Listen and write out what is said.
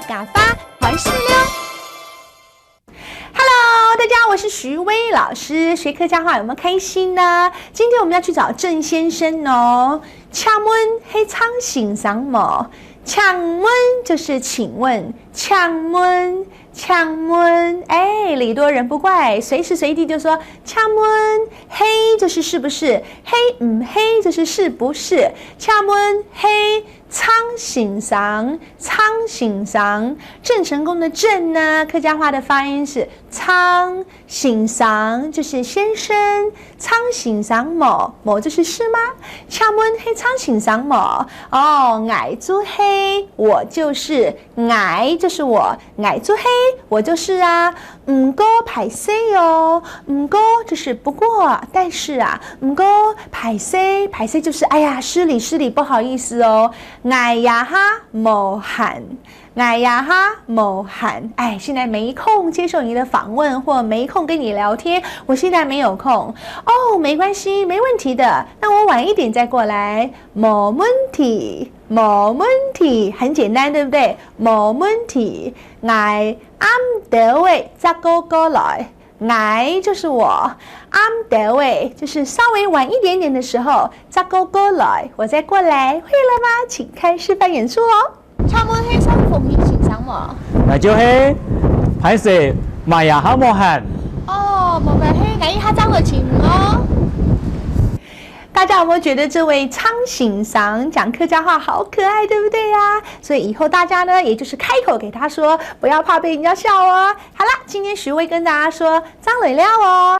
嘎发怀是溜。Hello， 大家好，我是徐薇老师。学客家话有没有开心呢？今天我们要去找郑先生哦。请问黑仓醒赏么？请问就是请问，请问，哎，礼多人不怪，随时随地就说请问，黑就是是不是，黑黑就是是不是，请问黑。仓醒赏，郑成功的郑呢，客家话的发音是仓，醒赏就是先生，仓醒赏某就是是吗？请问黑仓醒赏某？哦，矮猪黑，我就是矮就是我，矮猪黑，我就是啊。过歹势哦，过就是不过，但是啊，过歹势就是哎呀，失礼，不好意思哦。哎呀哈，某喊，哎，现在没空接受你的访问，或没空跟你聊天，我现在没有空哦，没关系，没问题的，那我晚一点再过来，没问题，很简单，对不对？没问题，我暗得位再过来。I 就是我 ，I'm the way 就是稍微晚一点点的时候，再过来，我再过来，会了吗？请看示范演出哦。请问黑山凤仪欣赏么？那就是歹势，买呀哈无限。哦，无白黑，我一下张了请哦。大家有没有觉得这位仓醒赏讲客家话好可爱，对不对呀？所以以后大家呢，也就是开口给他说，不要怕被人家笑哦。好了，今天徐薇跟大家说张磊料哦。